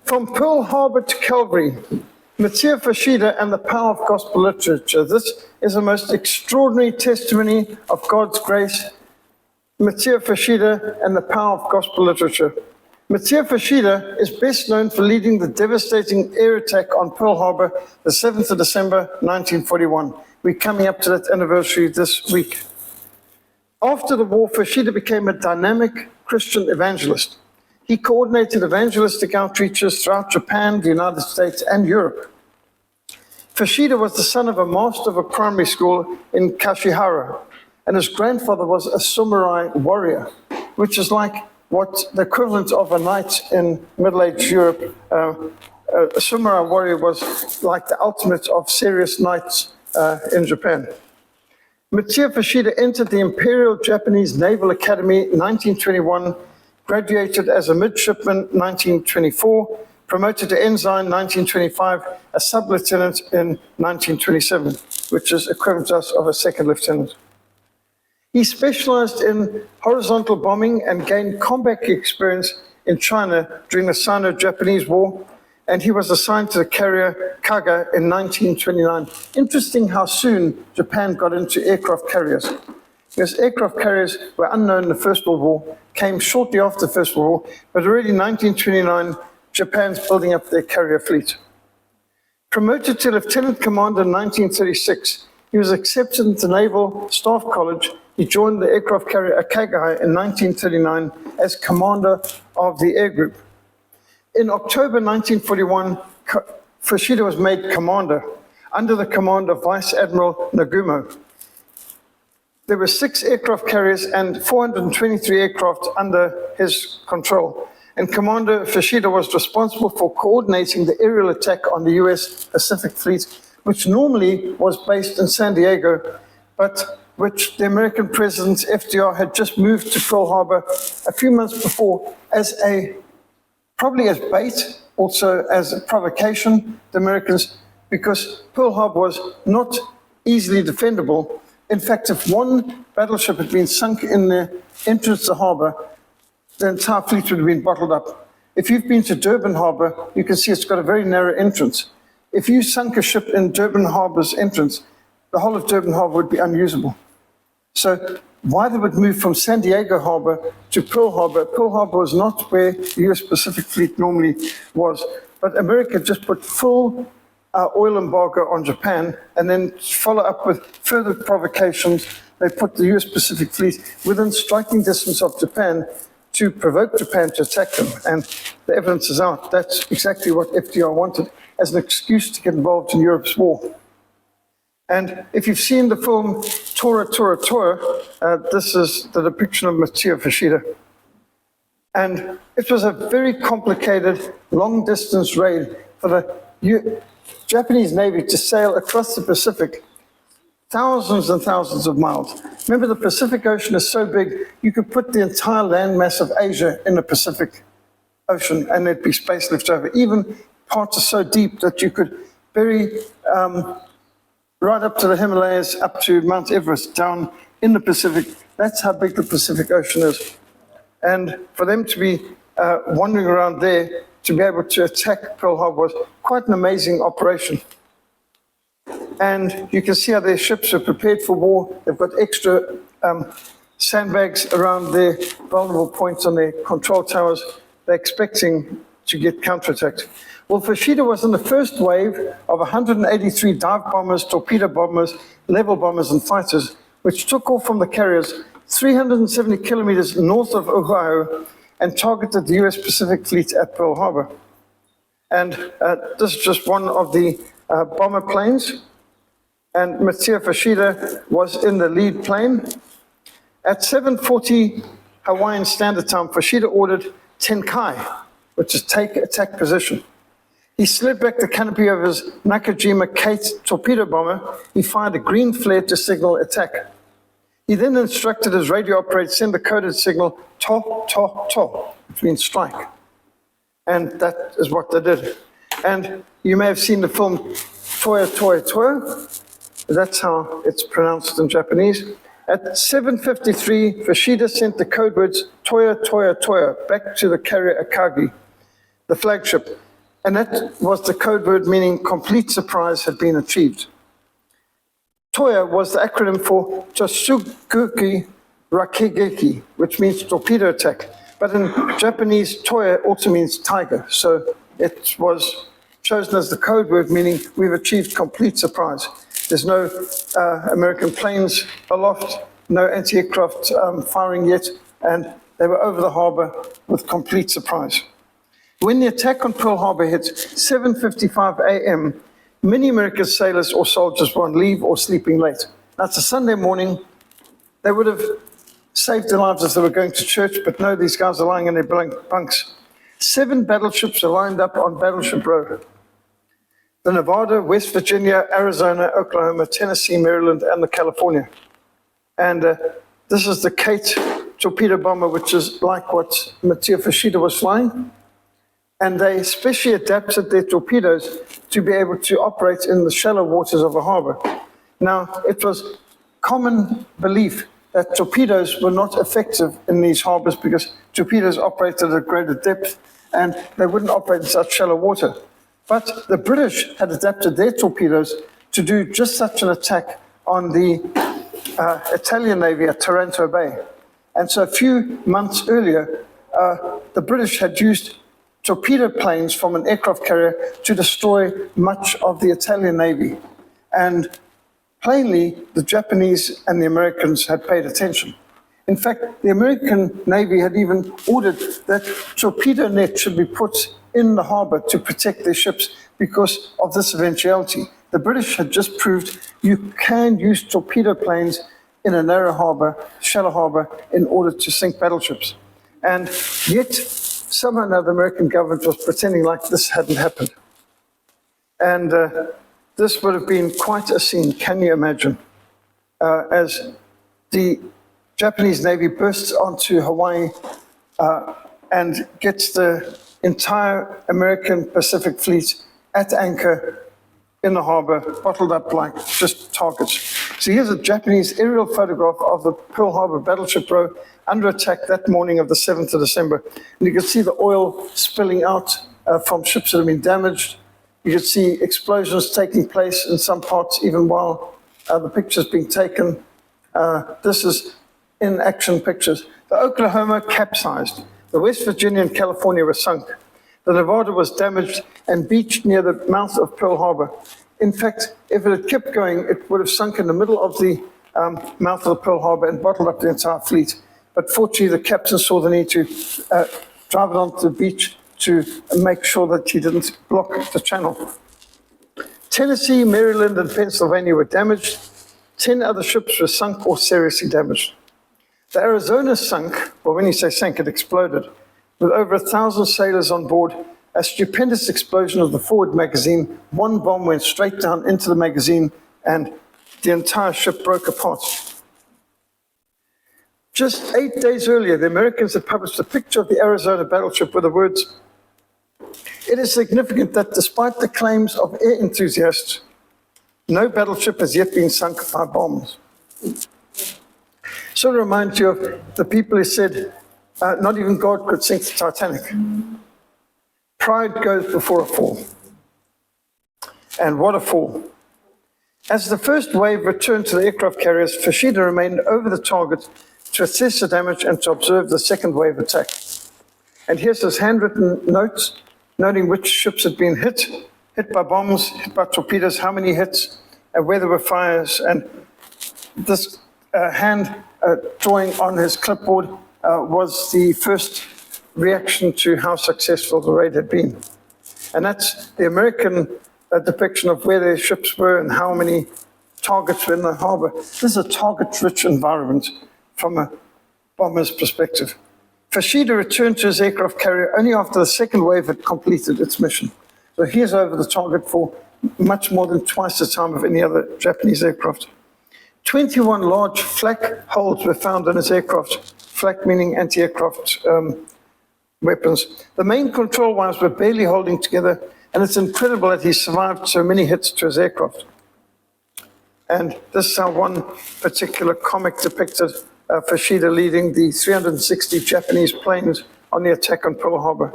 From Pearl Harbor to Calvary, Mitsuo Fuchida and the power of gospel literature. This is the most extraordinary testimony of God's grace. Mitsuo Fuchida and the power of gospel literature. Mitsuo Fuchida is best known for leading the devastating air attack on Pearl Harbor, the 7th of December, 1941. We're coming up to that anniversary this week. After the war, Fuchida became a dynamic Christian evangelist. He coordinated evangelistic outreaches throughout Japan, the United States, and Europe. Fuchida was the son of a master of a primary school in Kashihara, and his grandfather was a samurai warrior, which is like what the equivalent of a knight in Middle-aged Europe. A samurai warrior was like the ultimate of serious knights in Japan. Mitsuo Fuchida entered the Imperial Japanese Naval Academy in 1921, graduated as a midshipman 1924, promoted to ensign 1925, a sub-lieutenant in 1927, which is equivalent to us of a second lieutenant. He specialized in horizontal bombing and gained combat experience in China during the Sino-Japanese War, and he was assigned to the carrier Kaga in 1929. Interesting how soon Japan got into aircraft carriers. Because aircraft carriers were unknown in the First World War, came shortly after the First World War, but already in 1929, Japan's building up their carrier fleet. Promoted to lieutenant commander in 1936, he was accepted into Naval Staff College. He joined the aircraft carrier Akagai in 1939 as commander of the air group. In October 1941, Fuchida was made commander under the command of Vice Admiral Nagumo. There were 6 aircraft carriers and 423 aircraft under his control. And Commander Fuchida was responsible for coordinating the aerial attack on the US Pacific Fleet, which normally was based in San Diego, but which the American President FDR had just moved to Pearl Harbor a few months before as probably as bait, also as a provocation, the Americans, because Pearl Harbor was not easily defendable. In fact, if one battleship had been sunk in the entrance to the harbor, the entire fleet would have been bottled up. If you've been to Durban Harbor, you can see it's got a very narrow entrance. If you sunk a ship in Durban Harbor's entrance, the whole of Durban Harbor would be unusable. So why they would move from San Diego Harbor to Pearl Harbor was not where the US Pacific Fleet normally was. But America just put full oil embargo on Japan, and then follow up with further provocations. They put the US Pacific Fleet within striking distance of Japan to provoke Japan to attack them. And the evidence is out. That's exactly what FDR wanted as an excuse to get involved in Europe's war. And if you've seen the film Tora, Tora, Tora, this is the depiction of Mitsuo Fuchida. And it was a very complicated, long-distance raid for the Japanese Navy to sail across the Pacific thousands and thousands of miles. Remember, the Pacific Ocean is so big, you could put the entire landmass of Asia in the Pacific Ocean and there'd be space left over. Even parts are so deep that you could bury right up to the Himalayas, up to Mount Everest, down in the Pacific. That's how big the Pacific Ocean is. And for them to be wandering around there, to be able to attack Pearl Harbor was quite an amazing operation. And you can see how their ships are prepared for war. They've got extra sandbags around their vulnerable points on their control towers. They're expecting to get counterattacked. Well, Fuchida was in the first wave of 183 dive bombers, torpedo bombers, level bombers, and fighters, which took off from the carriers 370 kilometers north of Ohio and targeted the US Pacific Fleet at Pearl Harbor. And this is just one of the bomber planes. And Mitsuo Fuchida was in the lead plane. At 7:40 Hawaiian Standard Time, Fuchida ordered Tenkai, which is take attack position. He slid back the canopy of his Nakajima Kate torpedo bomber. He fired a green flare to signal attack. He then instructed his radio operator to send the coded signal, to, which means strike. And that is what they did. And you may have seen the film Toya, Toya, Toya. That's how it's pronounced in Japanese. At 7:53, Fuchida sent the code words Toya, Toya, Toya back to the carrier Akagi, the flagship. And that was the code word meaning complete surprise had been achieved. TOYA was the acronym for Tosuguki Rakigeki, which means torpedo attack. But in Japanese, TOYA also means tiger. So it was chosen as the code word meaning we've achieved complete surprise. There's no American planes aloft, no anti-aircraft firing yet, and they were over the harbor with complete surprise. When the attack on Pearl Harbor hit 7:55 a.m., many American sailors or soldiers were on leave or sleeping late. Now, it's a Sunday morning. They would have saved their lives as they were going to church, but no, these guys are lying in their bunks. 7 battleships are lined up on Battleship Row. The Nevada, West Virginia, Arizona, Oklahoma, Tennessee, Maryland, and the California. And this is the Kate torpedo bomber, which is like what Mitsuo Fuchida was flying. And they specially adapted their torpedoes to be able to operate in the shallow waters of a harbor. Now, it was common belief that torpedoes were not effective in these harbors because torpedoes operated at a greater depth and they wouldn't operate in such shallow water. But the British had adapted their torpedoes to do just such an attack on the Italian Navy at Taranto Bay. And so a few months earlier, the British had used torpedo planes from an aircraft carrier to destroy much of the Italian Navy. And plainly, the Japanese and the Americans had paid attention. In fact, the American Navy had even ordered that torpedo nets should be put in the harbor to protect their ships because of this eventuality. The British had just proved you can use torpedo planes in a narrow harbor, shallow harbor, in order to sink battleships. And yet, somehow now the American government was pretending like this hadn't happened. And this would have been quite a scene, can you imagine? As the Japanese Navy bursts onto Hawaii and gets the entire American Pacific Fleet at anchor in the harbor, bottled up like just targets. So here's a Japanese aerial photograph of the Pearl Harbor Battleship Row under attack that morning of the 7th of December. And you can see the oil spilling out from ships that have been damaged. You can see explosions taking place in some parts even while the picture's being taken. This is in action pictures. The Oklahoma capsized. The West Virginia and California were sunk. The Nevada was damaged and beached near the mouth of Pearl Harbor. In fact, if it had kept going, it would have sunk in the middle of the mouth of the Pearl Harbor and bottled up the entire fleet. But fortunately, the captain saw the need to drive it onto the beach to make sure that he didn't block the channel. Tennessee, Maryland, and Pennsylvania were damaged. 10 other ships were sunk or seriously damaged. The Arizona sunk, well, when you say sank, it exploded. With over 1,000 sailors on board, a stupendous explosion of the forward magazine, one bomb went straight down into the magazine and the entire ship broke apart. Just 8 days earlier, the Americans had published a picture of the Arizona battleship with the words, "It is significant that despite the claims of air enthusiasts, no battleship has yet been sunk by bombs." So to remind you of the people who said, not even God could sink the Titanic. Pride goes before a fall. And what a fall. As the first wave returned to the aircraft carriers, Fuchida remained over the target to assess the damage and to observe the second wave attack. And here's his handwritten notes, noting which ships had been hit by bombs, hit by torpedoes, how many hits, and where there were fires. And this hand drawing on his clipboard was the first reaction to how successful the raid had been. And that's the American depiction of where their ships were and how many targets were in the harbor. This is a target-rich environment from a bomber's perspective. Fuchida returned to his aircraft carrier only after the second wave had completed its mission. So he is over the target for much more than twice the time of any other Japanese aircraft. 21 large flak holes were found in his aircraft, flak meaning anti-aircraft weapons. The main control wires were barely holding together, and it's incredible that he survived so many hits to his aircraft. And this is how one particular comic depicted Fuchida leading the 360 Japanese planes on the attack on Pearl Harbor.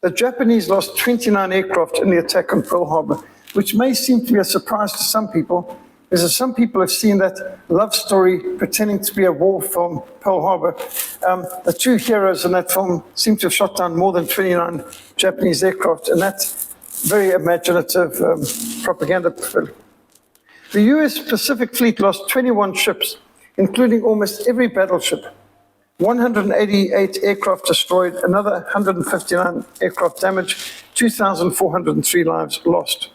The Japanese lost 29 aircraft in the attack on Pearl Harbor, which may seem to be a surprise to some people, because some people have seen that love story pretending to be a war film, Pearl Harbor. The two heroes in that film seem to have shot down more than 29 Japanese aircraft, and that's very imaginative propaganda. The US Pacific Fleet lost 21 ships, including almost every battleship. 188 aircraft destroyed, another 159 aircraft damaged, 2,403 lives lost.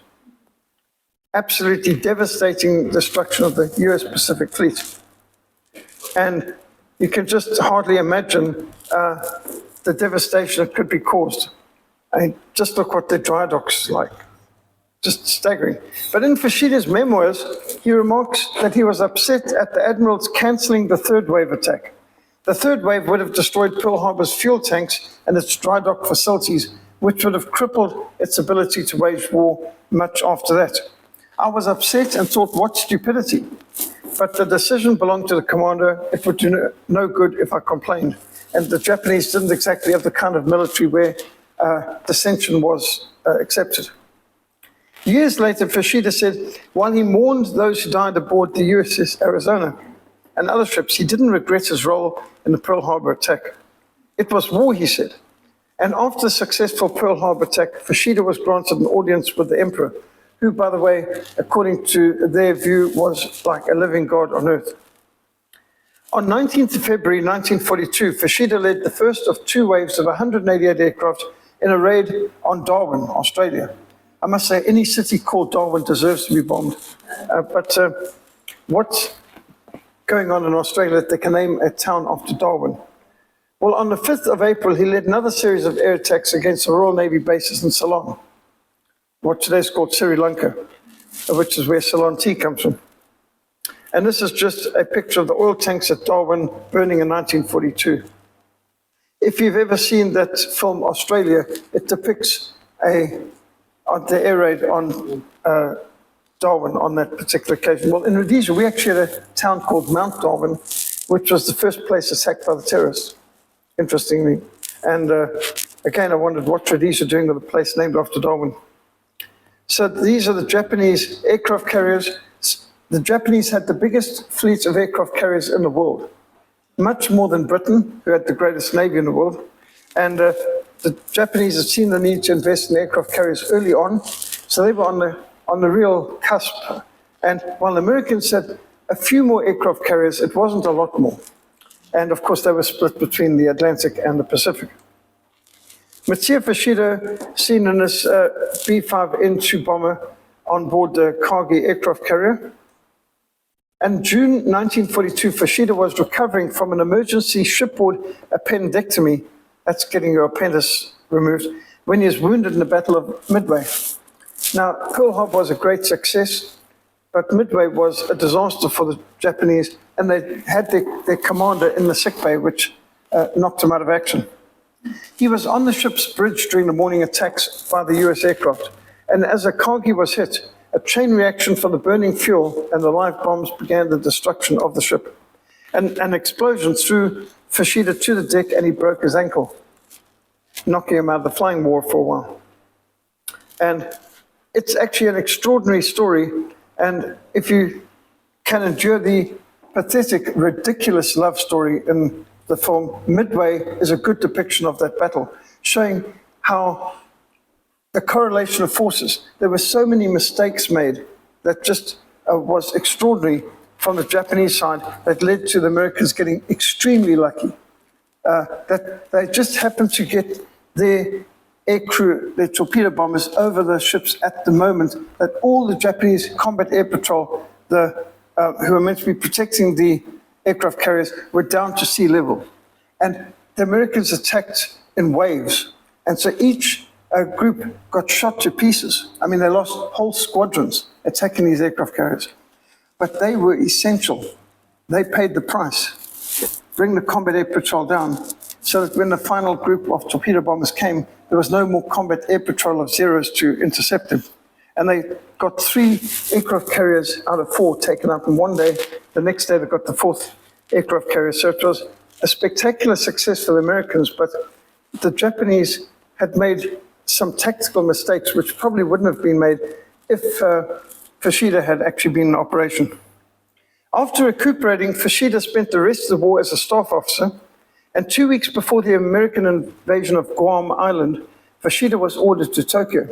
Absolutely devastating destruction of the US Pacific Fleet. And you can just hardly imagine the devastation that could be caused. I mean, just look what the dry dock's like. Just staggering. But in Fushida's memoirs, he remarks that he was upset at the admirals cancelling the third wave attack. The third wave would have destroyed Pearl Harbor's fuel tanks and its dry dock facilities, which would have crippled its ability to wage war much after that. I was upset and thought, what stupidity. But the decision belonged to the commander. It would do no good if I complained. And the Japanese didn't exactly have the kind of military where dissension was accepted. Years later, Fuchida said, while he mourned those who died aboard the USS Arizona and other ships, he didn't regret his role in the Pearl Harbor attack. It was war, he said. And after the successful Pearl Harbor attack, Fuchida was granted an audience with the emperor, who, by the way, according to their view, was like a living god on earth. On 19th of February 1942, Fuchida led the first of two waves of 188 aircraft in a raid on Darwin, Australia. I must say, any city called Darwin deserves to be bombed. But what's going on in Australia that they can name a town after Darwin? Well, on the 5th of April, he led another series of air attacks against the Royal Navy bases in Ceylon, what today is called Sri Lanka, which is where Ceylon tea comes from. And this is just a picture of the oil tanks at Darwin burning in 1942. If you've ever seen that film, Australia, it depicts the air raid on Darwin on that particular occasion. Well, in Rhodesia, we actually had a town called Mount Darwin, which was the first place attacked by the terrorists, interestingly. And again, I wondered what Rhodesia doing with a place named after Darwin. So these are the Japanese aircraft carriers. The Japanese had the biggest fleet of aircraft carriers in the world, much more than Britain, who had the greatest navy in the world. And the Japanese had seen the need to invest in aircraft carriers early on, so they were on the real cusp. And while the Americans had a few more aircraft carriers, it wasn't a lot more. And of course, they were split between the Atlantic and the Pacific. Mitsuo Fuchida, seen in this B-5N2 bomber on board the Kagi aircraft carrier. In June 1942, Fuchida was recovering from an emergency shipboard appendectomy, that's getting your appendix removed, when he was wounded in the Battle of Midway. Now, Pearl Harbor was a great success, but Midway was a disaster for the Japanese, and they had their commander in the sickbay, which knocked him out of action. He was on the ship's bridge during the morning attacks by the US aircraft, and as the Kagi was hit, a chain reaction from the burning fuel and the live bombs began the destruction of the ship. And an explosion threw Fuchida to the deck, and he broke his ankle, knocking him out of the flying war for a while. And it's actually an extraordinary story, and if you can endure the pathetic, ridiculous love story in the film, Midway is a good depiction of that battle, showing how the correlation of forces, there were so many mistakes made that just was extraordinary from the Japanese side that led to the Americans getting extremely lucky. That they just happened to get their air crew, their torpedo bombers, over the ships at the moment that all the Japanese combat air patrol, who were meant to be protecting the aircraft carriers, were down to sea level. And the Americans attacked in waves. And so each group got shot to pieces. I mean, they lost whole squadrons attacking these aircraft carriers. But they were essential. They paid the price. Bring the combat air patrol down, so that when the final group of torpedo bombers came, there was no more combat air patrol of Zeros to intercept them. And they got 3 aircraft carriers out of 4 taken out in one day. The next day they got the 4th aircraft carrier. So it was a spectacular success for the Americans, but the Japanese had made some tactical mistakes which probably wouldn't have been made if Fuchida had actually been in operation. After recuperating, Fuchida spent the rest of the war as a staff officer, and 2 weeks before the American invasion of Guam Island, Fuchida was ordered to Tokyo.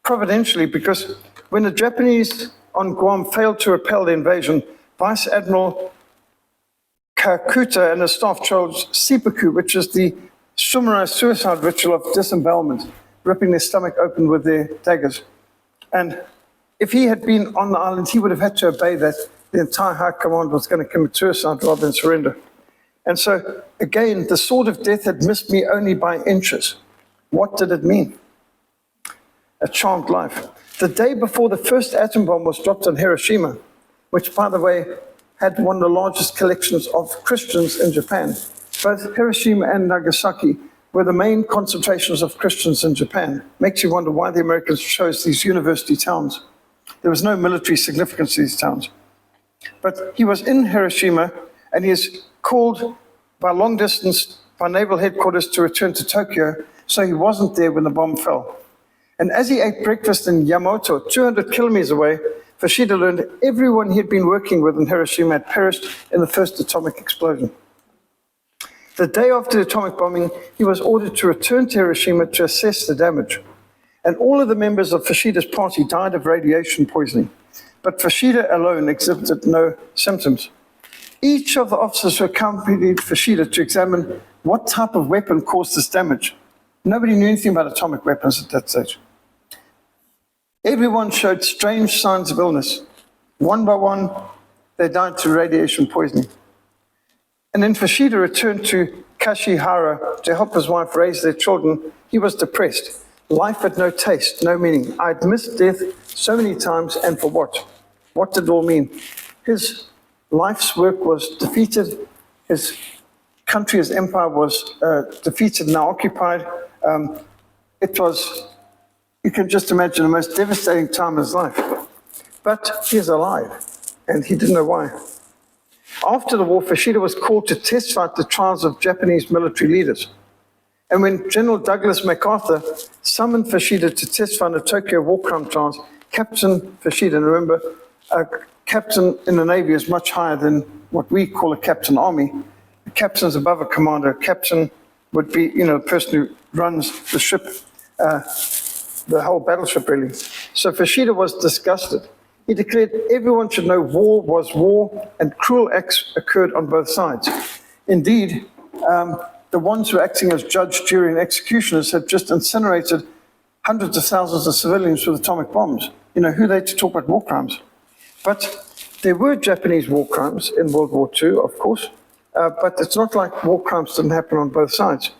Providentially, because when the Japanese on Guam failed to repel the invasion, Vice Admiral Kakuta and his staff chose seppuku, which is the samurai suicide ritual of disembowelment, ripping their stomach open with their daggers. And if he had been on the island, he would have had to obey that. The entire high command was going to commit suicide rather than surrender. And so, again, the sword of death had missed me only by inches. What did it mean? A charmed life. The day before the first atom bomb was dropped on Hiroshima, which, by the way, had one of the largest collections of Christians in Japan. Both Hiroshima and Nagasaki were the main concentrations of Christians in Japan. Makes you wonder why the Americans chose these university towns. There was no military significance to these towns. But he was in Hiroshima, and he is called by long distance by naval headquarters to return to Tokyo, so he wasn't there when the bomb fell. And as he ate breakfast in Yamato, 200 kilometers away, Fuchida learned everyone he had been working with in Hiroshima had perished in the first atomic explosion. The day after the atomic bombing, he was ordered to return to Hiroshima to assess the damage. And all of the members of Fushida's party died of radiation poisoning. But Fuchida alone exhibited no symptoms. Each of the officers who accompanied Fuchida to examine what type of weapon caused this damage. Nobody knew anything about atomic weapons at that stage. Everyone showed strange signs of illness. One by one, they died to radiation poisoning. And then Fuchida returned to Kashihara to help his wife raise their children. He was depressed. Life had no taste, no meaning. I'd missed death so many times, and for what? What did it all mean? His life's work was defeated. His country, his empire was defeated, now occupied. It was, you can just imagine, the most devastating time in his life. But he is alive, and he didn't know why. After the war, Fuchida was called to testify at the trials of Japanese military leaders. And when General Douglas MacArthur summoned Fuchida to testify in the Tokyo war crime trials, Captain Fuchida, and remember, a captain in the Navy is much higher than what we call a captain army. A captain is above a commander. A captain would be, the person who runs the ship, the whole battleship, really. So Fuchida was disgusted. He declared everyone should know war was war and cruel acts occurred on both sides. Indeed, the ones who were acting as judge, jury, and executioners had just incinerated hundreds of thousands of civilians with atomic bombs. Who are they to talk about war crimes? But there were Japanese war crimes in World War II, of course, but it's not like war crimes didn't happen on both sides.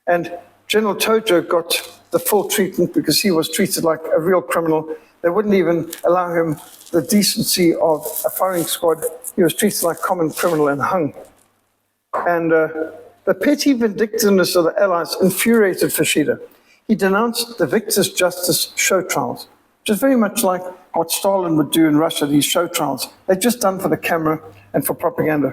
And General Tojo got the full treatment because he was treated like a real criminal. They wouldn't even allow him the decency of a firing squad. He was treated like a common criminal and hung. And the petty vindictiveness of the Allies infuriated Fuchida. He denounced the victor's justice show trials, which is very much like what Stalin would do in Russia, these show trials. They're just done for the camera and for propaganda.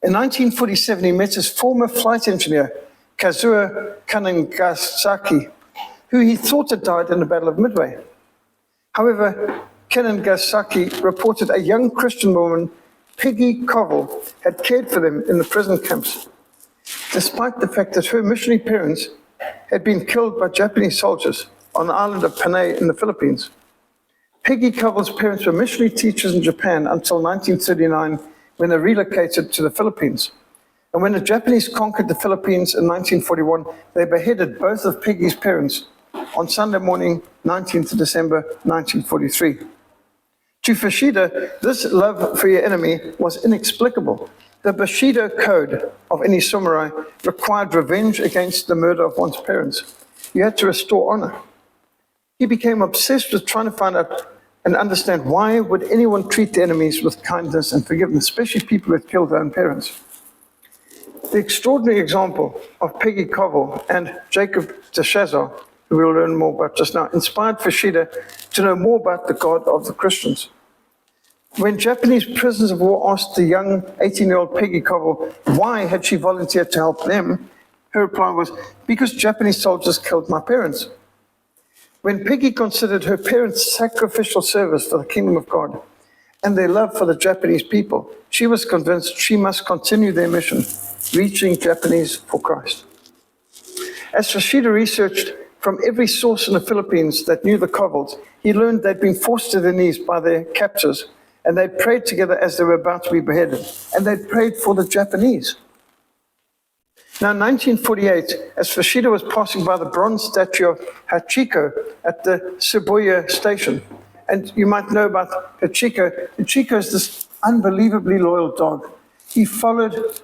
In 1947, he met his former flight engineer, Kazuo Kanegasaki, who he thought had died in the Battle of Midway. However, Kanegasaki reported a young Christian woman, Peggy Covell, had cared for them in the prison camps, despite the fact that her missionary parents had been killed by Japanese soldiers on the island of Panay in the Philippines. Peggy Covell's parents were missionary teachers in Japan until 1939, when they relocated to the Philippines. And when the Japanese conquered the Philippines in 1941, they beheaded both of Peggy's parents on Sunday morning, 19th of December, 1943. To Fuchida, this love for your enemy was inexplicable. The Bushido code of any samurai required revenge against the murder of one's parents. You had to restore honor. He became obsessed with trying to find out and understand why would anyone treat their enemies with kindness and forgiveness, especially people who had killed their own parents. The extraordinary example of Peggy Covell and Jacob de Chazar, who we'll learn more about just now, inspired Fuchida to know more about the God of the Christians. When Japanese prisoners of war asked the young 18-year-old Peggy Covell why had she volunteered to help them, Her reply was, because Japanese soldiers killed my parents. When Peggy considered her parents' sacrificial service for the kingdom of God and their love for the Japanese people, she was convinced she must continue their mission, reaching Japanese for Christ. As Fuchida researched from every source in the Philippines that knew the Covels, he learned they'd been forced to their knees by their captors, and they'd prayed together as they were about to be beheaded, and they'd prayed for the Japanese. Now, in 1948, as Fuchida was passing by the bronze statue of Hachiko at the Shibuya station, and you might know about Hachiko. Hachiko is this unbelievably loyal dog. He followed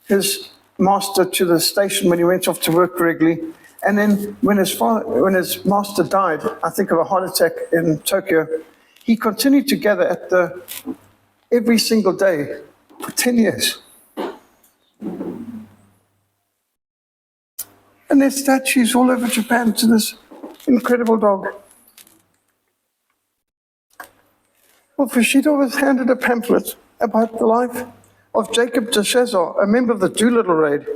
his master to the station when he went off to work regularly. And then when his master died, I think of a heart attack in Tokyo, he continued to gather at every single day for 10 years. And there's statues all over Japan to this incredible dog. Well, Fuchida was handed a pamphlet about the life of Jacob de Chazar, a member of the Doolittle raid.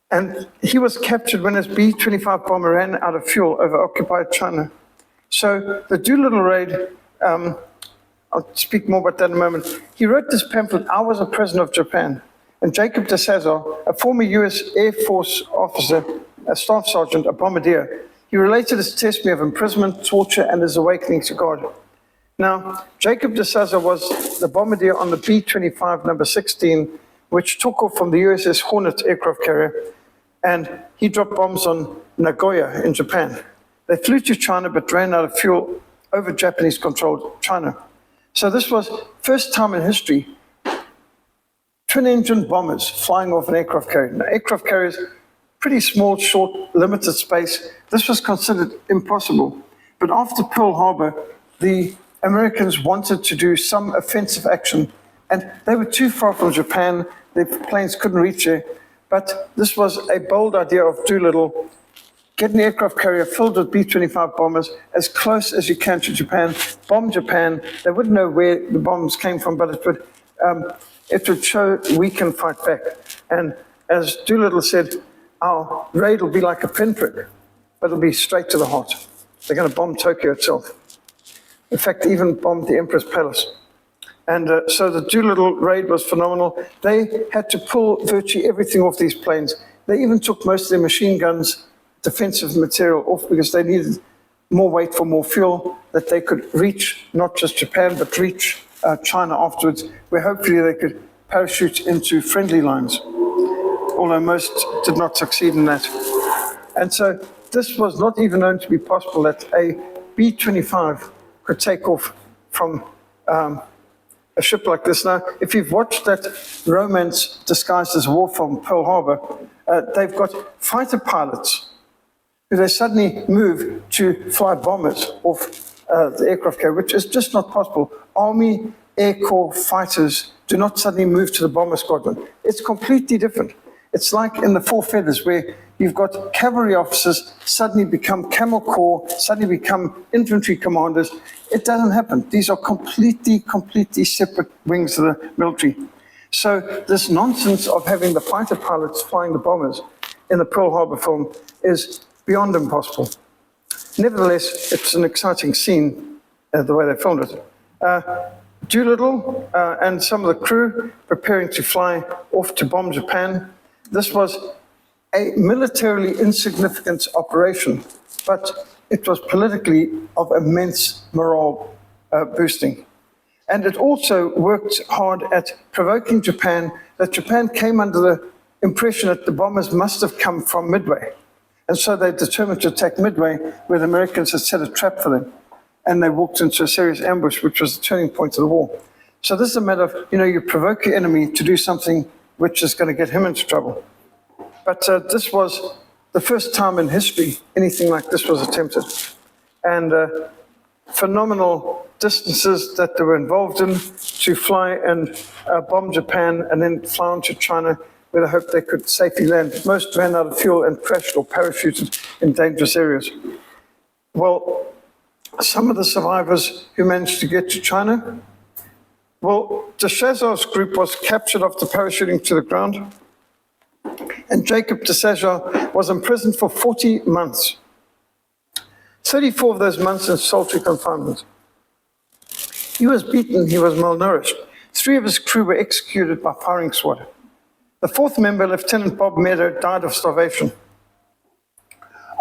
And he was captured when his B-25 bomber ran out of fuel over occupied China. So the Doolittle raid, I'll speak more about that in a moment. He wrote this pamphlet, I Was a Prisoner of Japan. And Jacob de Chazar, a former US Air Force officer, a staff sergeant, a bombardier, he related his testimony of imprisonment, torture, and his awakening to God. Now, Jacob de Chazar was the bombardier on the B-25 number 16, which took off from the USS Hornet aircraft carrier, and he dropped bombs on Nagoya in Japan. They flew to China but ran out of fuel over Japanese-controlled China. So this was first time in history, twin-engine bombers flying off an aircraft carrier. Now, aircraft carriers, pretty small, short, limited space. This was considered impossible. But after Pearl Harbor, the Americans wanted to do some offensive action, and they were too far from Japan. Their planes couldn't reach there. But this was a bold idea of Doolittle. Get an aircraft carrier filled with B-25 bombers as close as you can to Japan, bomb Japan. They wouldn't know where the bombs came from, but it would show we can fight back. And as Doolittle said, our raid will be like a pinprick, but it'll be straight to the heart. They're going to bomb Tokyo itself. In fact, they even bombed the Emperor's Palace. And so the Doolittle raid was phenomenal. They had to pull virtually everything off these planes. They even took most of their machine guns, defensive material off because they needed more weight for more fuel, that they could reach not just Japan, but reach China afterwards, where hopefully they could parachute into friendly lines, although most did not succeed in that. And so this was not even known to be possible, that a B-25 could take off from a ship like this. Now, if you've watched that romance disguised as a war film, Pearl Harbor, they've got fighter pilots who they suddenly move to fly bombers off the aircraft carrier, which is just not possible. Army Air Corps fighters do not suddenly move to the bomber squadron. It's completely different. It's like in the Four Feathers, where you've got cavalry officers suddenly become Camel Corps, suddenly become infantry commanders. It doesn't happen. These are completely separate wings of the military. So this nonsense of having the fighter pilots flying the bombers in the Pearl Harbor film is beyond impossible. Nevertheless, it's an exciting scene, the way they filmed it. Doolittle and some of the crew preparing to fly off to bomb Japan. This was a militarily insignificant operation, but it was politically of immense morale boosting. And it also worked hard at provoking Japan, that Japan came under the impression that the bombers must have come from Midway. And so they determined to attack Midway, where the Americans had set a trap for them. And they walked into a serious ambush, which was the turning point of the war. So this is a matter of, you provoke your enemy to do something which is going to get him into trouble. But this was the first time in history anything like this was attempted. And phenomenal distances that they were involved in to fly and bomb Japan and then fly on to China, where they hoped they could safely land. Most ran out of fuel and crashed or parachuted in dangerous areas. Well, some of the survivors who managed to get to China, well, de Chazar's group was captured after parachuting to the ground. And Jacob de Sajar was imprisoned for 40 months. 34 of those months in solitary confinement. He was beaten, he was malnourished. 3 of his crew were executed by firing squad. The 4th member, Lieutenant Bob Meadow, died of starvation.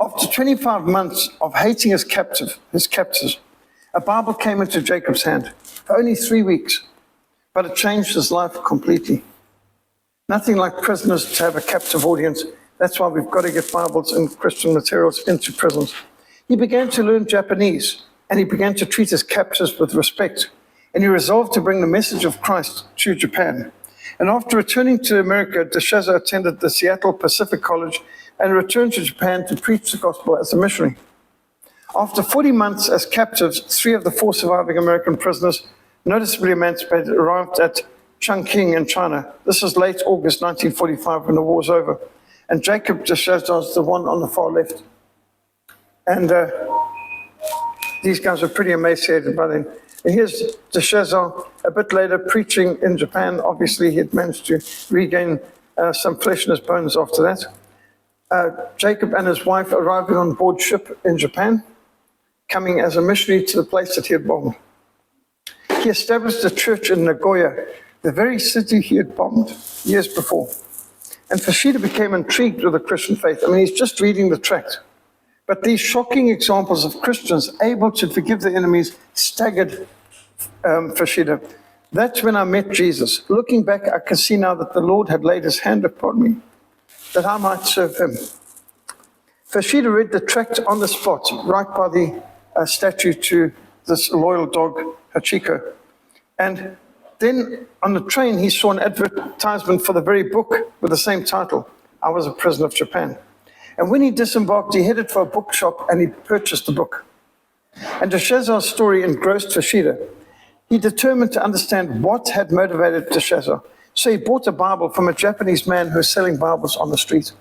After 25 months of hating his captors, a Bible came into Jacob's hand for only 3 weeks, but it changed his life completely. Nothing like prisoners to have a captive audience. That's why we've got to get Bibles and Christian materials into prisons. He began to learn Japanese, and he began to treat his captors with respect. And he resolved to bring the message of Christ to Japan. And after returning to America, de Sajar attended the Seattle Pacific College and returned to Japan to preach the gospel as a missionary. After 40 months as captives, 3 of the 4 surviving American prisoners, noticeably emancipated, arrived at Chongqing in China. This is late August 1945 when the war was over. And Jacob de Sajar is the one on the far left. And these guys were pretty emaciated by then. And here's de Sajar a bit later preaching in Japan. Obviously, he had managed to regain some flesh in his bones after that. Jacob and his wife arriving on board ship in Japan, coming as a missionary to the place that he had bombed. He established a church in Nagoya, the very city he had bombed years before. And Fuchida became intrigued with the Christian faith. I mean, he's just reading the tract. But these shocking examples of Christians able to forgive their enemies staggered Fuchida. That's when I met Jesus. Looking back, I can see now that the Lord had laid his hand upon me, that I might serve him. Fuchida read the tract on the spot, right by the statue to this loyal dog, Hachiko. And then on the train, he saw an advertisement for the very book with the same title, I Was a Prisoner of Japan. And when he disembarked, he headed for a bookshop and he purchased the book. And de Sajar's story engrossed Fuchida. He determined to understand what had motivated de Sajar. So he bought a Bible from a Japanese man who was selling Bibles on the street.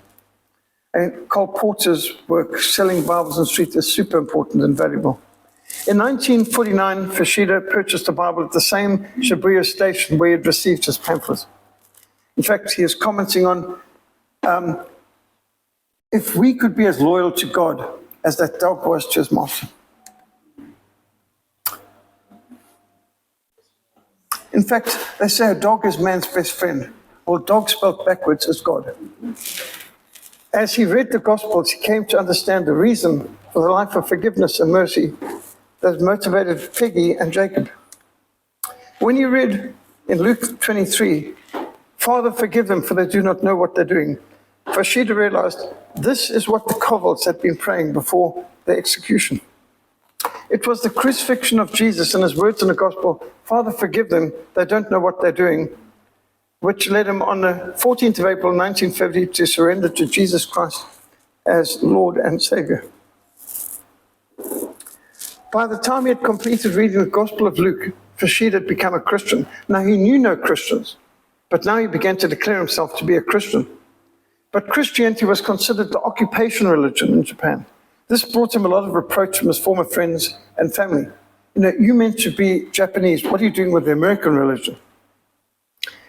And Cole Porter's work, selling Bibles on the street, is super important and valuable. In 1949, Fuchida purchased a Bible at the same Shibuya station where he had received his pamphlet. In fact, he is commenting on, if we could be as loyal to God as that dog was to his master. In fact, they say a dog is man's best friend. Well, dog spelled backwards is God. As he read the Gospels, he came to understand the reason for the life of forgiveness and mercy that motivated Peggy and Jacob. When you read in Luke 23, Father, forgive them, for they do not know what they're doing, Fuchida realized this is what the Covels had been praying before the execution. It was the crucifixion of Jesus and his words in the gospel, Father, forgive them, they don't know what they're doing, which led him on the 14th of April 1950 to surrender to Jesus Christ as Lord and Savior. By the time he had completed reading the Gospel of Luke, Fuchida had become a Christian. Now he knew no Christians, but now he began to declare himself to be a Christian. But Christianity was considered the occupation religion in Japan. This brought him a lot of reproach from his former friends and family. You know, you meant to be Japanese. What are you doing with the American religion?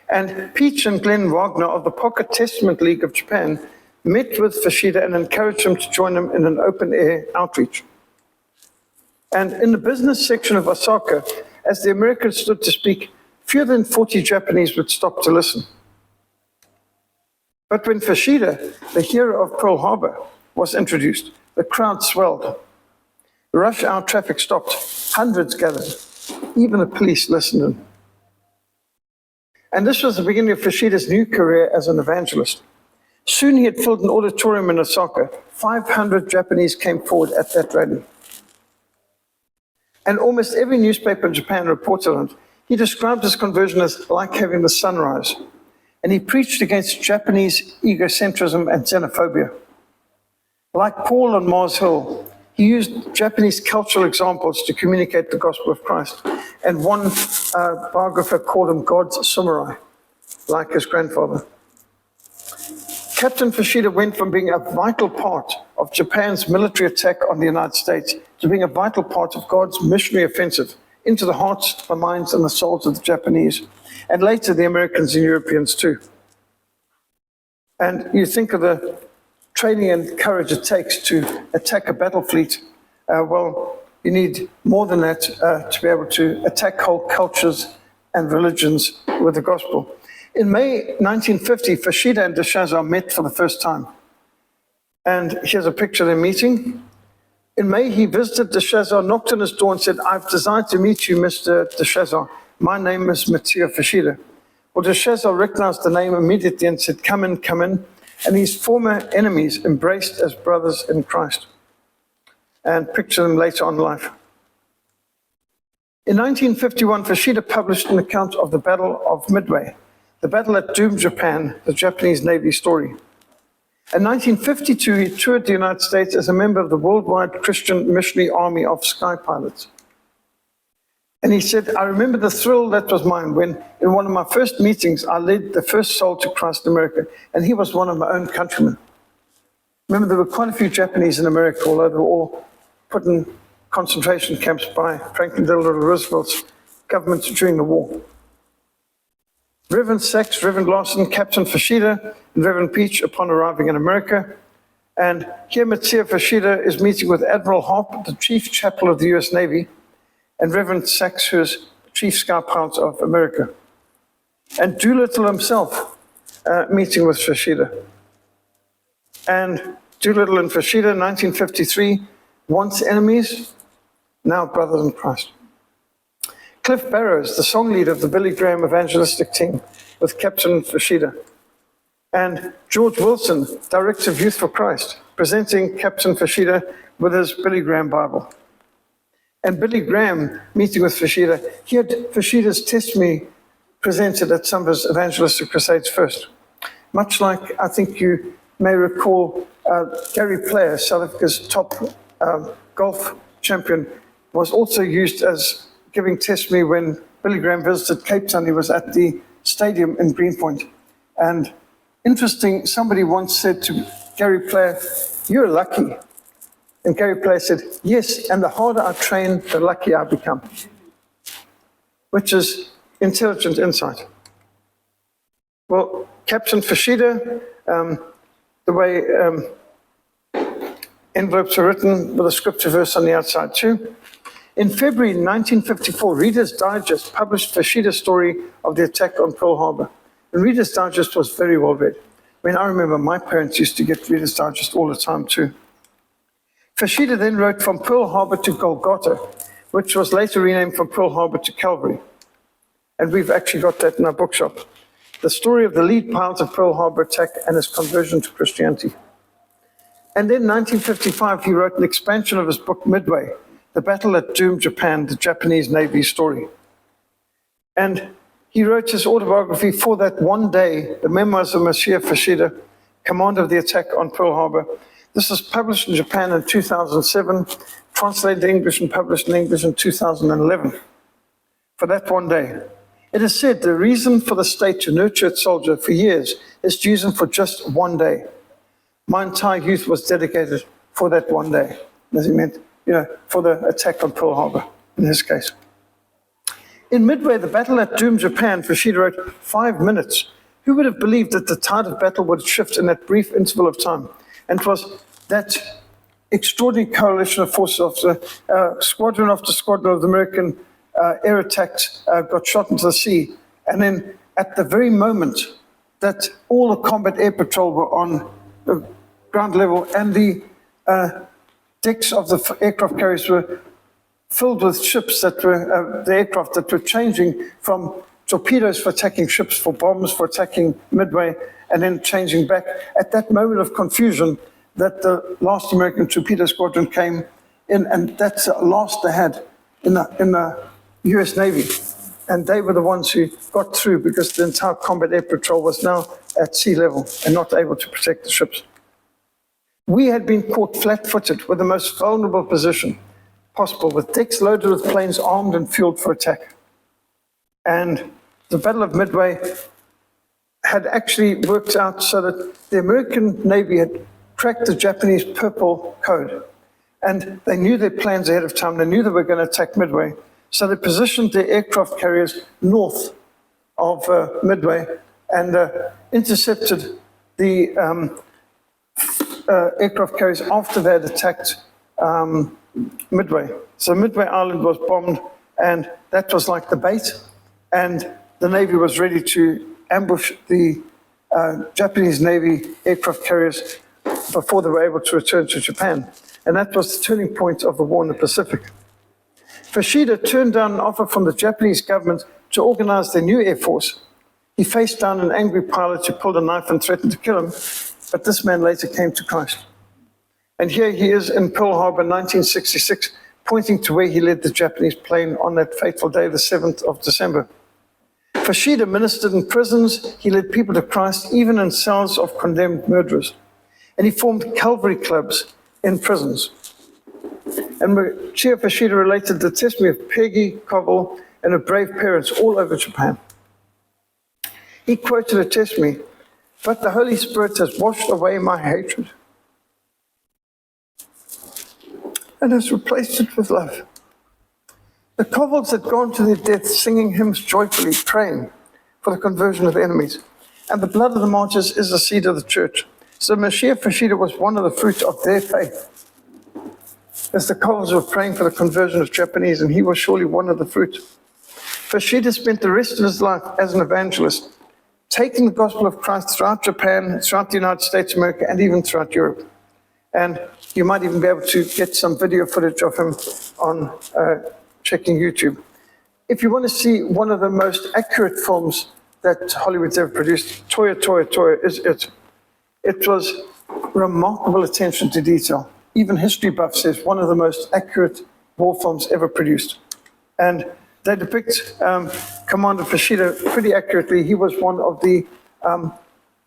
And Peach and Glenn Wagner of the Pocket Testament League of Japan met with Fuchida and encouraged him to join them in an open-air outreach. And in the business section of Osaka, as the Americans stood to speak, fewer than 40 Japanese would stop to listen. But when Fuchida, the hero of Pearl Harbor, was introduced, the crowd swelled. Rush hour traffic stopped. Hundreds gathered. Even the police listened in. And this was the beginning of Fuchida's new career as an evangelist. Soon he had filled an auditorium in Osaka. 500 Japanese came forward at that rally. And almost every newspaper in Japan reported on it. He described his conversion as like having the sunrise. And he preached against Japanese egocentrism and xenophobia. Like Paul on Mars Hill, he used Japanese cultural examples to communicate the gospel of Christ. And one biographer called him God's samurai, like his grandfather. Captain Fuchida went from being a vital part of Japan's military attack on the United States to being a vital part of God's missionary offensive into the hearts, the minds, and the souls of the Japanese, and later the Americans and Europeans too. And you think of the training and courage it takes to attack a battle fleet. Well, you need more than that to be able to attack whole cultures and religions with the gospel. In May 1950, Fuchida and de Chazar met for the first time. And here's a picture of them meeting. In May, he visited de Chazar, knocked on his door and said, "I've desired to meet you, Mr. de Chazar. My name is Mitsuo Fuchida." Well, de Chazar recognized the name immediately and said, "Come in, come in." And his former enemies embraced as brothers in Christ. And picture them later on in life. In 1951, Fuchida published an account of the Battle of Midway, the battle that doomed Japan, the Japanese Navy story. In 1952, he toured the United States as a member of the worldwide Christian missionary army of sky pilots. And he said, "I remember the thrill that was mine when, in one of my first meetings, I led the first soul to Christ in America, and he was one of my own countrymen." Remember, there were quite a few Japanese in America, although they were all put in concentration camps by Franklin Delano Roosevelt's government during the war. Reverend Sachs, Reverend Larson, Captain Fuchida, and Reverend Peach upon arriving in America. And here Mitsuo Fuchida is meeting with Admiral Harbour, the Chief Chaplain of the US Navy, and Reverend Sachs, who is Chief Sky Pilot of America. And Doolittle himself meeting with Fuchida. And Doolittle and Fuchida, 1953, once enemies, now brothers in Christ. Cliff Barrows, the song leader of the Billy Graham evangelistic team, with Captain Fuchida. And George Wilson, Director of Youth for Christ, presenting Captain Fuchida with his Billy Graham Bible. And Billy Graham meeting with Fuchida, he had Fuchida's testimony presented at some of his evangelistic crusades first. Much like, I think you may recall, Gary Player, South Africa's top golf champion, was also used as giving testimony when Billy Graham visited Cape Town. He was at the stadium in Greenpoint. And interesting, somebody once said to Gary Player, "You're lucky." And Gary Player said, "Yes, and the harder I train, the luckier I become," which is intelligent insight. Well, Captain Fuchida, the way envelopes are written with a scripture verse on the outside too. In February 1954, Reader's Digest published Fushida's story of the attack on Pearl Harbor. And Reader's Digest was very well read. I mean, I remember my parents used to get Reader's Digest all the time too. Fuchida then wrote From Pearl Harbor to Golgotha, which was later renamed From Pearl Harbor to Calvary. And we've actually got that in our bookshop. The story of the lead pilot of Pearl Harbor attack and his conversion to Christianity. And then in 1955, he wrote an expansion of his book Midway, The Battle that Doomed Japan, the Japanese Navy story. And he wrote his autobiography For That One Day, the memoirs of Mitsuo Fuchida, commander of the attack on Pearl Harbor. This was published in Japan in 2007, translated to English and published in English in 2011. For that one day. It is said the reason for the state to nurture its soldier for years is to use him for just one day. My entire youth was dedicated for that one day, as he meant, for the attack on Pearl Harbor, in his case. In Midway, the battle that doomed Japan, Fuchida wrote, 5 minutes. Who would have believed that the tide of battle would shift in that brief interval of time? And it was that extraordinary coalition of forces of squadron after squadron of the American air attacks got shot into the sea. And then at the very moment that all the combat air patrol were on the ground level and the decks of the aircraft carriers were filled with ships that were, the aircraft that were changing from torpedoes for attacking ships, for bombs, for attacking Midway, and then changing back. At that moment of confusion, that the last American torpedo squadron came in, and that's the last they had in the US Navy. And they were the ones who got through because the entire combat air patrol was now at sea level and not able to protect the ships. We had been caught flat-footed with the most vulnerable position possible, with decks loaded with planes armed and fueled for attack. And the Battle of Midway had actually worked out so that the American Navy had cracked the Japanese Purple Code. And they knew their plans ahead of time. They knew they were going to attack Midway. So they positioned their aircraft carriers north of Midway and intercepted the aircraft carriers after they had attacked Midway. So Midway Island was bombed, and that was like the bait, and the Navy was ready to ambush the Japanese Navy aircraft carriers before they were able to return to Japan. And that was the turning point of the war in the Pacific. Fuchida turned down an offer from the Japanese government to organize their new air force. He faced down an angry pilot who pulled a knife and threatened to kill him, but this man later came to Christ. And here he is in Pearl Harbor, 1966, pointing to where he led the Japanese plane on that fateful day, the 7th of December. Fuchida ministered in prisons. He led people to Christ, even in cells of condemned murderers. And he formed Calvary clubs in prisons. And Mitsuo Fuchida related the testimony of Peggy, Koval, and her brave parents all over Japan. He quoted a testimony, "But the Holy Spirit has washed away my hatred and has replaced it with love." The Kovals had gone to their death singing hymns joyfully, praying for the conversion of enemies. And the blood of the martyrs is the seed of the church. So Mitsuo Fuchida was one of the fruit of their faith. As the Kovals were praying for the conversion of Japanese, and he was surely one of the fruit. Fuchida spent the rest of his life as an evangelist, taking the gospel of Christ throughout Japan, throughout the United States of America, and even throughout Europe. And you might even be able to get some video footage of him on checking YouTube. If you want to see one of the most accurate films that Hollywood's ever produced, Toya, Toya, Toya is it. It was remarkable attention to detail. Even History Buff says one of the most accurate war films ever produced. And they depict Commander Fuchida pretty accurately. He was one of the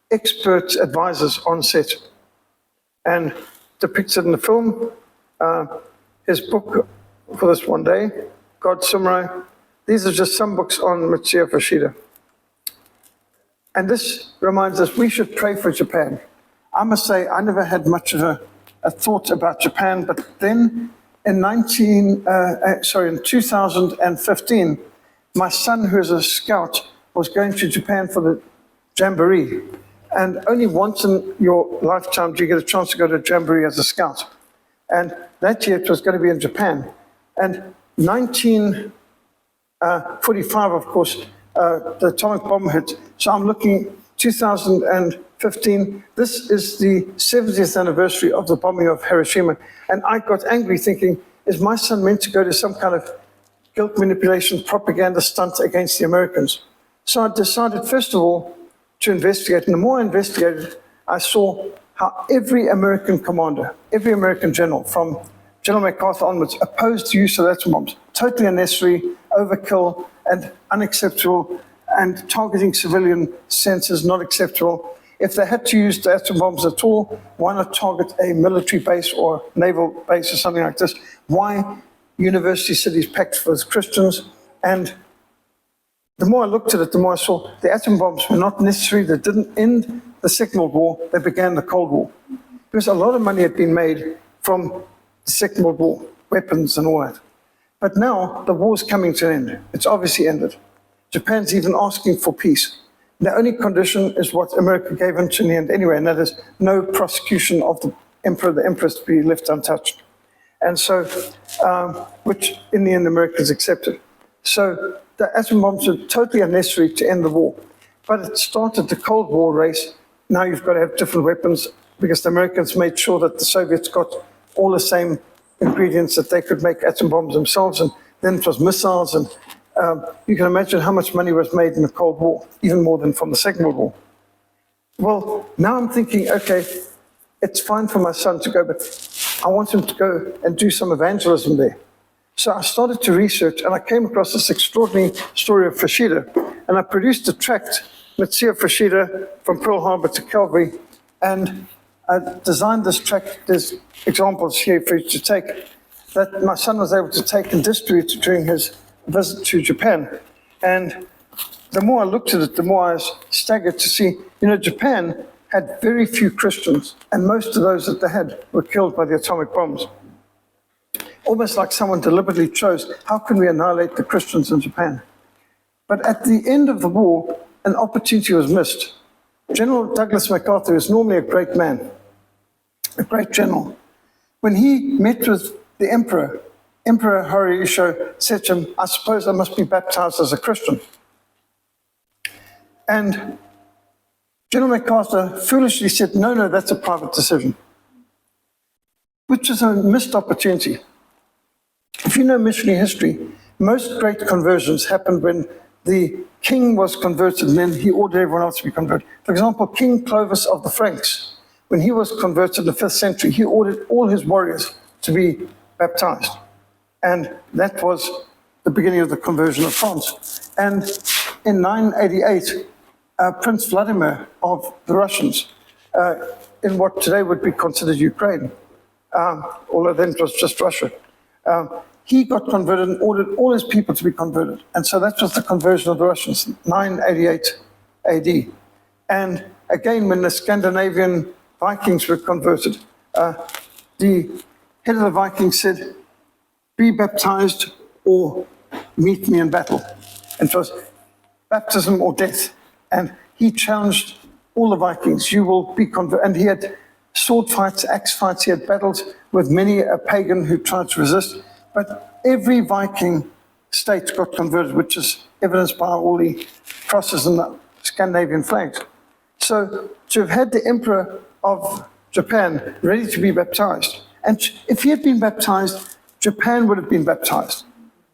expert advisors on set, and depicts it in the film. His book for this one day, God's Samurai. These are just some books on Mitsuo Fuchida. And this reminds us we should pray for Japan. I must say, I never had much of a thought about Japan, but then in 2015, my son, who is a scout, was going to Japan for the Jamboree. And only once in your lifetime do you get a chance to go to a Jamboree as a scout. And that year it was going to be in Japan. And 1945, of course, the atomic bomb hit. So I'm looking 2015. This is the 70th anniversary of the bombing of Hiroshima. And I got angry thinking, is my son meant to go to some kind of guilt manipulation propaganda stunt against the Americans? So I decided, first of all, to investigate. And the more I investigated, I saw how every American commander, every American general, from General MacArthur onwards, opposed the use of atom bombs. Totally unnecessary, overkill, and unacceptable, and targeting civilian senses, not acceptable. If they had to use the atom bombs at all, why not target a military base or naval base or something like this? Why university cities packed with Christians? And the more I looked at it, the more I saw the atom bombs were not necessary. They didn't end the Second World War. They began the Cold War. Because a lot of money had been made from the Second World War, weapons and all that. But now the war's coming to an end. It's obviously ended. Japan's even asking for peace. The only condition is what America gave in the end anyway, and that is no prosecution of the emperor, the empress, to be left untouched. And so, which in the end Americans accepted. So the atom bombs are totally unnecessary to end the war. But it started the Cold War race. Now you've got to have different weapons because the Americans made sure that the Soviets got all the same ingredients that they could make atom bombs themselves. And then it was missiles. And you can imagine how much money was made in the Cold War, even more than from the Second World War. Well, now I'm thinking, okay, it's fine for my son to go, but I want him to go and do some evangelism there. So I started to research, and I came across this extraordinary story of Fuchida. And I produced a tract, Mitsuo Fuchida, from Pearl Harbor to Calvary, and I designed this tract. There's examples here for you to take, that my son was able to take and distribute during his visit to Japan. And the more I looked at it, the more I was staggered to see, Japan had very few Christians, and most of those that they had were killed by the atomic bombs. Almost like someone deliberately chose, how can we annihilate the Christians in Japan? But at the end of the war, an opportunity was missed. General Douglas MacArthur is normally a great man, a great general. When he met with the Emperor Hirohito said to him, I suppose I must be baptized as a Christian. And General MacArthur foolishly said, no, that's a private decision, which is a missed opportunity. If you know missionary history, most great conversions happened when the king was converted and then he ordered everyone else to be converted. For example, King Clovis of the Franks, when he was converted in the 5th century, he ordered all his warriors to be baptized. And that was the beginning of the conversion of France. And in 988, Prince Vladimir of the Russians, in what today would be considered Ukraine, although then it was just Russia, he got converted and ordered all his people to be converted. And so that was the conversion of the Russians, 988 AD. And again, when the Scandinavian Vikings were converted, the head of the Vikings said, be baptized or meet me in battle. And it was baptism or death. And he challenged all the Vikings, you will be converted. And he had sword fights, axe fights, he had battles with many a pagan who tried to resist. But every Viking state got converted, which is evidenced by all the crosses and the Scandinavian flags. So to have had the Emperor of Japan ready to be baptized, and if he had been baptized, Japan would have been baptized.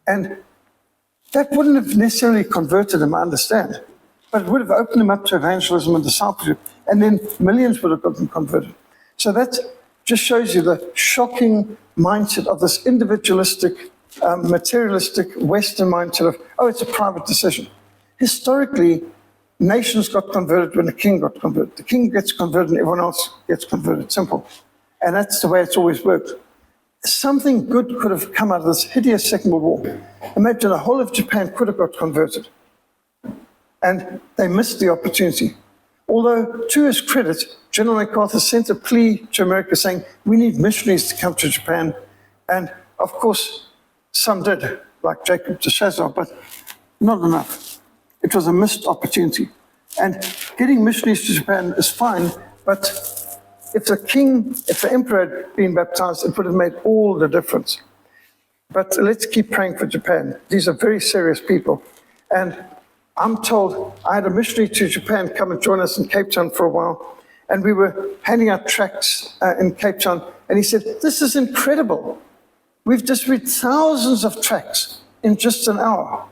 And that wouldn't have necessarily converted him, I understand, but it would have opened him up to evangelism and discipleship, and then millions would have gotten converted. So that just shows you the shocking mindset of this individualistic, materialistic Western mindset of, oh, it's a private decision. Historically, nations got converted when the king got converted. The king gets converted and everyone else gets converted, simple. And that's the way it's always worked. Something good could have come out of this hideous Second World War. Imagine the whole of Japan could have got converted. And they missed the opportunity. Although, to his credit, General MacArthur sent a plea to America saying, we need missionaries to come to Japan. And of course, some did, like Jacob de Chazar, but not enough. It was a missed opportunity. And getting missionaries to Japan is fine, but if the emperor had been baptized, it would have made all the difference. But let's keep praying for Japan. These are very serious people. And I'm told, I had a missionary to Japan come and join us in Cape Town for a while, and we were handing out tracts in Cape Town, and he said, this is incredible. We've just read thousands of tracts in just an hour.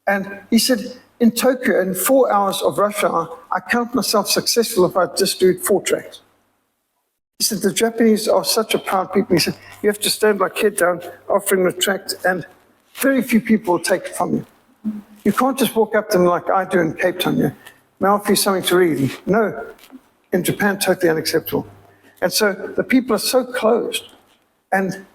And he said, in Tokyo, in 4 hours of rush hour, I count myself successful if I just do 4 tracts. He said, the Japanese are such a proud people. He said, you have to stand like head down, offering the tract, and very few people will take it from you. You can't just walk up to them like I do in Cape Town. Yeah? May I offer you something to read? No, in Japan, totally unacceptable. And so the people are so closed. And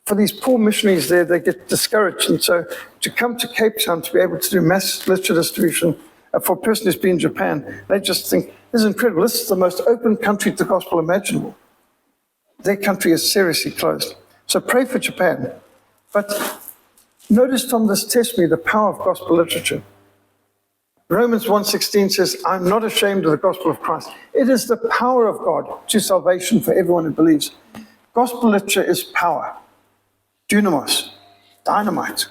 for these poor missionaries there, they get discouraged. And so to come to Cape Town to be able to do mass literature distribution for a person who's been in Japan, they just think, this is incredible. This is the most open country to the gospel imaginable. Their country is seriously closed. So pray for Japan. But notice from this testimony the power of gospel literature. Romans 1:16 says, I'm not ashamed of the gospel of Christ. It is the power of God to salvation for everyone who believes. Gospel literature is power, dunamos, dynamite.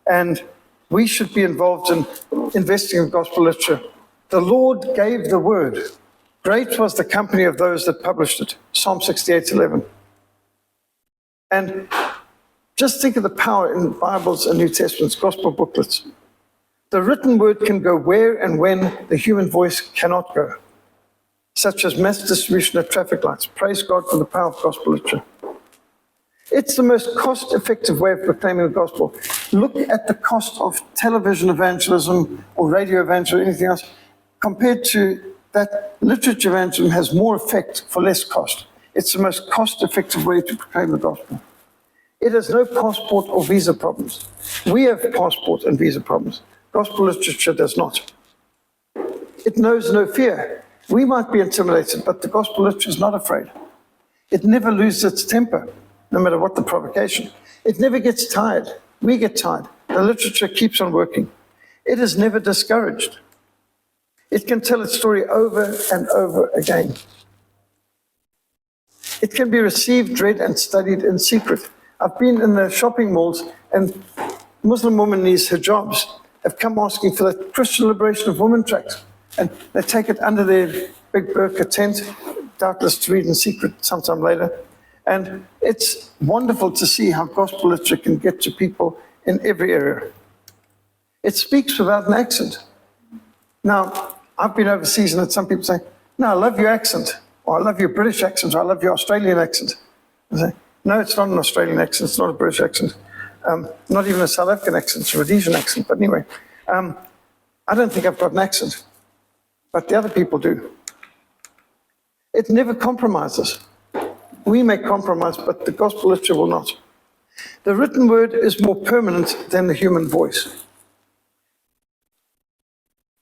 And we should be involved in investing in gospel literature. The Lord gave the word. Great was the company of those that published it. Psalm 68:11. And just think of the power in Bibles and New Testaments, gospel booklets. The written word can go where and when the human voice cannot go, such as mass distribution of traffic lights. Praise God for the power of gospel literature. It's the most cost-effective way of proclaiming the gospel. Look at the cost of television evangelism or radio evangelism or anything else. Compared to that, literature evangelism has more effect for less cost. It's the most cost-effective way to proclaim the gospel. It has no passport or visa problems. We have passport and visa problems. Gospel literature does not. It knows no fear. We might be intimidated, but the gospel literature is not afraid. It never loses its temper, no matter what the provocation. It never gets tired. We get tired. The literature keeps on working. It is never discouraged. It can tell its story over and over again. It can be received, read, and studied in secret. I've been in the shopping malls, and Muslim women in these hijabs have come asking for the Christian Liberation of Women tract, and they take it under their big burqa tent, doubtless to read in secret sometime later. And it's wonderful to see how gospel literature can get to people in every area. It speaks without an accent. Now, I've been overseas and had some people say, no, I love your accent, or I love your British accent, or I love your Australian accent. I say, no, it's not an Australian accent, it's not a British accent, not even a South African accent, it's a Rhodesian accent. But anyway, I don't think I've got an accent, but the other people do. It never compromises. We may compromise, but the gospel literature will not. The written word is more permanent than the human voice.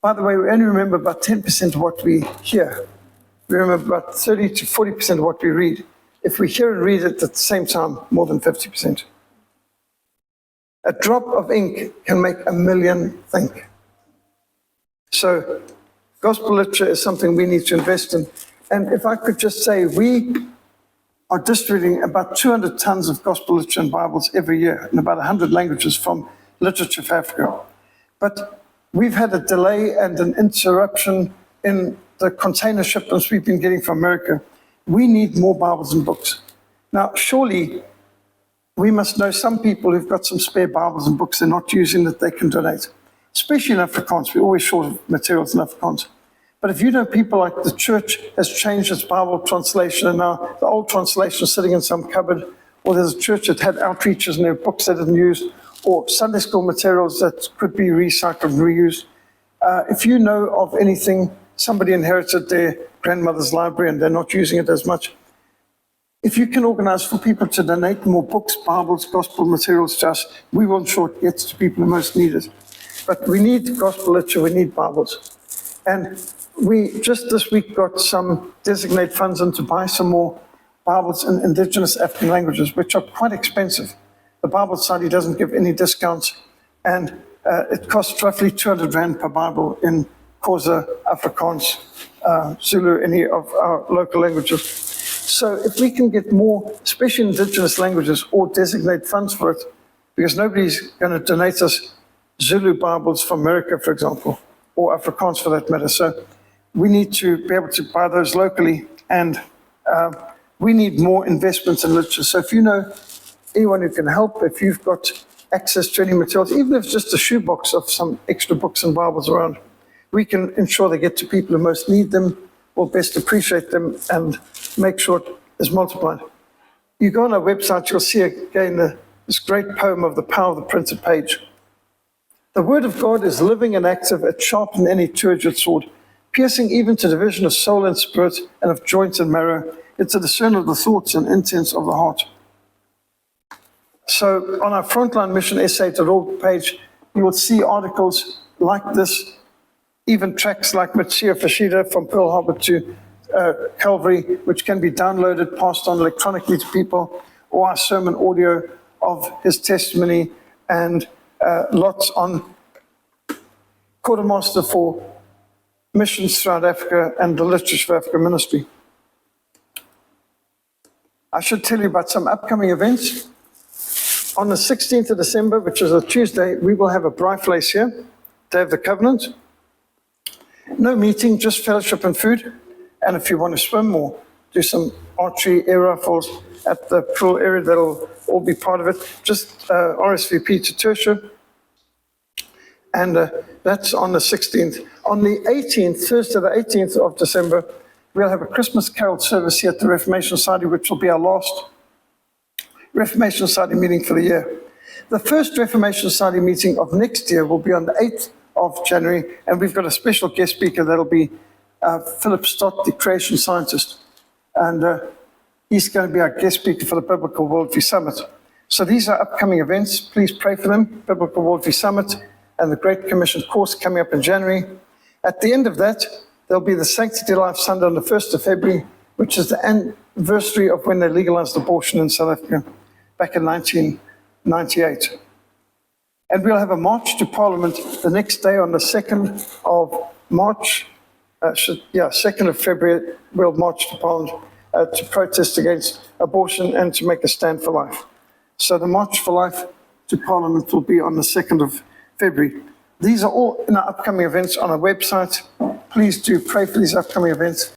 By the way, we only remember about 10% of what we hear. We remember about 30 to 40% of what we read. If we hear and read it at the same time, more than 50%. A drop of ink can make a million think. So gospel literature is something we need to invest in. And if I could just say, we are distributing about 200 tons of gospel literature and Bibles every year in about 100 languages from Literature for Africa. But we've had a delay and an interruption in the container shipments we've been getting from America. We need more Bibles and books. Now, surely we must know some people who've got some spare Bibles and books they're not using that they can donate, especially in Afrikaans. We're always short of materials in Afrikaans. But if you know people like the church has changed its Bible translation and now the old translation is sitting in some cupboard, or there's a church that had outreaches and their books they didn't use, or Sunday school materials that could be recycled and reused. If you know of anything, somebody inherited their grandmother's library and they're not using it as much, if you can organize for people to donate more books, Bibles, gospel materials to us, we will ensure it gets to people who most need it. But we need gospel literature, we need Bibles. And we just this week got some designated funds in to buy some more Bibles in indigenous African languages, which are quite expensive. The Bible Society doesn't give any discounts, and it costs roughly 200 Rand per Bible in Xhosa, Afrikaans, Zulu, any of our local languages. So if we can get more, especially indigenous languages, or designate funds for it, because nobody's going to donate us Zulu Bibles from America, for example, or Afrikaans for that matter. So we need to be able to buy those locally, and we need more investments in literature. So if you know anyone who can help, if you've got access to any materials, even if it's just a shoebox of some extra books and Bibles around, we can ensure they get to people who most need them or best appreciate them and make sure it is multiplied. You go on our website, you'll see again this great poem of the power of the printed page. The word of God is living and active, it's sharper than any two-edged sword, piercing even to division of soul and spirit and of joints and marrow. It's a discerner of the thoughts and intents of the heart. So on our Frontline Mission SA.org page, you will see articles like this, even tracks like Mitsuo Fuchida from Pearl Harbor to Calvary, which can be downloaded, passed on electronically to people, or our sermon audio of his testimony, and lots on Quartermaster for Missions throughout Africa and the Literature for Africa Ministry. I should tell you about some upcoming events. On the 16th of December, which is a Tuesday, we will have a Braaivleis here, Day of the Covenant. No meeting, just fellowship and food. And if you want to swim or do some archery, air rifles at the pool area, that'll all be part of it. Just RSVP to Tertia. And that's on the 16th. On the 18th, Thursday the 18th of December, we'll have a Christmas carol service here at the Reformation Society, which will be our last Reformation Society meeting for the year. The first Reformation Society meeting of next year will be on the 8th of January, and we've got a special guest speaker that'll be Philip Stott, the creation scientist. And he's going to be our guest speaker for the Biblical Worldview Summit. So these are upcoming events. Please pray for them. Biblical Worldview Summit and the Great Commission course coming up in January. At the end of that, there'll be the Sanctity Life Sunday on the 1st of February, which is the anniversary of when they legalized abortion in South Africa back in 1998. And we'll have a march to Parliament the next day on the 2nd of March, 2nd of February, we'll march to Parliament to protest against abortion and to make a stand for life. So the March for Life to Parliament will be on the 2nd of February. These are all in our upcoming events on our website. Please do pray for these upcoming events.